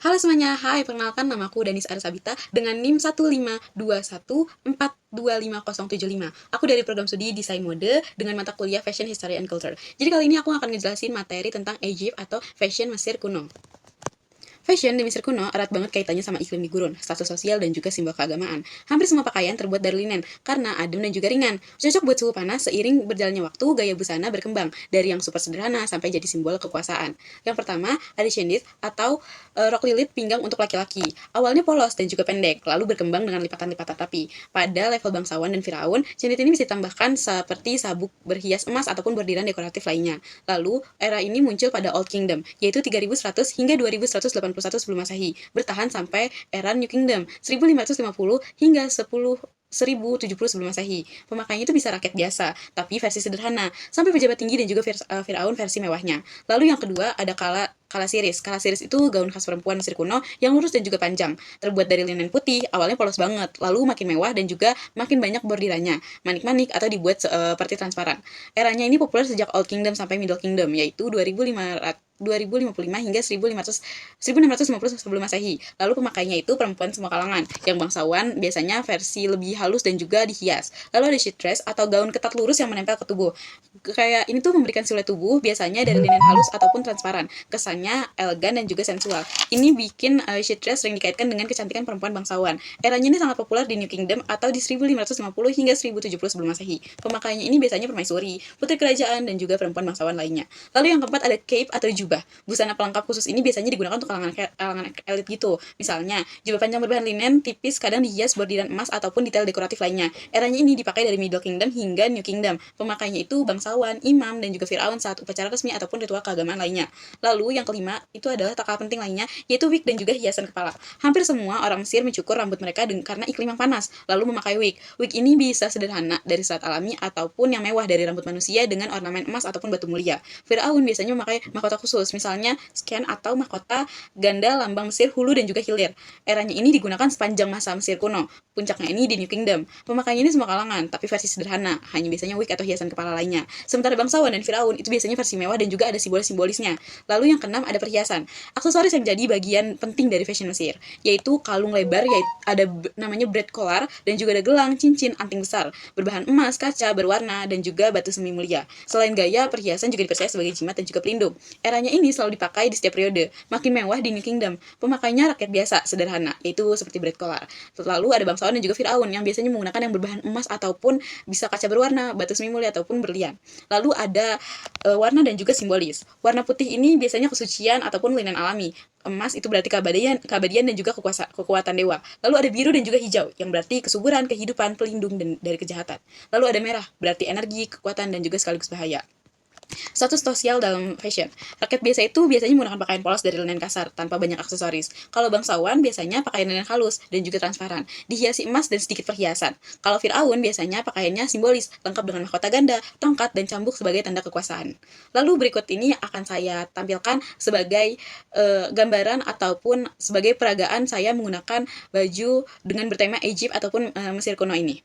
Halo semuanya, hai, perkenalkan namaku Danis Arsabita dengan NIM 15214250775. Aku dari program studi Desain Mode dengan mata kuliah Fashion History and Culture. Jadi kali ini aku akan ngejelasin materi tentang Egypt atau Fashion Mesir kuno. Fashion di Mesir kuno erat banget kaitannya sama iklim di gurun, status sosial, dan juga simbol keagamaan. Hampir semua pakaian terbuat dari linen, karena adem dan juga ringan. Cocok buat suhu panas, seiring berjalannya waktu, gaya busana berkembang, dari yang super sederhana sampai jadi simbol kekuasaan. Yang pertama, ada shendit atau rok lilit pinggang untuk laki-laki. Awalnya polos dan juga pendek, lalu berkembang dengan lipatan-lipatan rapi. Pada level bangsawan dan Firaun, shendit ini bisa ditambahkan seperti sabuk berhias emas ataupun bordiran dekoratif lainnya. Lalu, era ini muncul pada Old Kingdom, yaitu 3100 hingga 2181 sebelum Masehi, bertahan sampai era New Kingdom, 1550 hingga 1070 sebelum Masehi. Pemakaiannya itu bisa rakyat biasa, tapi versi sederhana, sampai pejabat tinggi dan juga Firaun versi mewahnya. Lalu yang kedua ada Kalasiris. Kalasiris itu gaun khas perempuan Mesir kuno yang lurus dan juga panjang, terbuat dari linen putih, awalnya polos banget, lalu makin mewah dan juga makin banyak bordirannya, manik-manik atau dibuat seperti transparan. Eranya ini populer sejak Old Kingdom sampai Middle Kingdom, yaitu 2055 hingga 1650 sebelum Masehi. Lalu pemakainya itu perempuan semua kalangan. Yang bangsawan biasanya versi lebih halus dan juga dihias. Lalu ada sheath dress atau gaun ketat lurus yang menempel ke tubuh. Kayak ini tuh memberikan siluet tubuh biasanya dari linen halus ataupun transparan. Kesannya elegan dan juga sensual. Ini bikin sheath dress sering dikaitkan dengan kecantikan perempuan bangsawan. Eranya ini sangat populer di New Kingdom atau di 1550 hingga 1070 sebelum Masehi. Pemakaiannya ini biasanya permaisuri, putri kerajaan, dan juga perempuan bangsawan lainnya. Lalu yang keempat ada cape atau jubah. Busana pelengkap khusus ini biasanya digunakan untuk kalangan elit gitu. Misalnya, jubah panjang berbahan linen tipis kadang dihias bordiran emas ataupun detail dekoratif lainnya. Eranya ini dipakai dari Middle Kingdom hingga New Kingdom. Pemakainya itu bangsawan, imam, dan juga Firaun saat upacara resmi ataupun ritual keagamaan lainnya. Lalu yang kelima itu adalah tak kalah penting lainnya, yaitu wig dan juga hiasan kepala. Hampir semua orang Mesir mencukur rambut mereka karena iklim yang panas, lalu memakai wig. Wig ini bisa sederhana dari serat alami ataupun yang mewah dari rambut manusia dengan ornamen emas ataupun batu mulia. Firaun biasanya memakai mahkota khusus, misalnya scan atau mahkota ganda lambang Mesir hulu dan juga hilir. Eranya ini digunakan sepanjang masa Mesir kuno. Puncaknya ini di New Kingdom. Pemakaiannya ini semua kalangan, tapi versi sederhana, hanya biasanya wig atau hiasan kepala lainnya. Sementara bangsawan dan Firaun itu biasanya versi mewah dan juga ada simbol-simbolisnya. Lalu yang keenam ada perhiasan. Aksesoris yang jadi bagian penting dari fashion Mesir, yaitu kalung lebar, yaitu ada namanya braid collar, dan juga ada gelang, cincin, anting besar, berbahan emas, kaca, berwarna, dan juga batu semi mulia. Selain gaya, perhiasan juga dipercaya sebagai jimat dan juga pelindung. Eranya ini selalu dipakai di setiap periode, makin mewah di New Kingdom. Pemakainya rakyat biasa, sederhana, yaitu seperti braid collar. Lalu ada bangsawan dan juga Firaun yang biasanya menggunakan yang berbahan emas ataupun bisa kaca berwarna, batu semi mulia ataupun berlian. Lalu ada warna dan juga simbolis. Warna putih ini biasanya kesucian ataupun linen alami. Emas itu berarti keabadian dan juga kekuatan dewa. Lalu ada biru dan juga hijau yang berarti kesuburan, kehidupan, pelindung dari kejahatan. Lalu ada merah berarti energi, kekuatan, dan juga sekaligus bahaya. Status sosial dalam fashion. Rakyat biasa itu biasanya menggunakan pakaian polos dari linen kasar tanpa banyak aksesoris. Kalau bangsawan biasanya pakaian linen halus dan juga transparan, dihiasi emas dan sedikit perhiasan. Kalau Firaun biasanya pakaiannya simbolis, lengkap dengan mahkota ganda, tongkat, dan cambuk sebagai tanda kekuasaan. Lalu berikut ini akan saya tampilkan sebagai gambaran ataupun sebagai peragaan saya menggunakan baju dengan bertema Egypt ataupun Mesir kuno ini.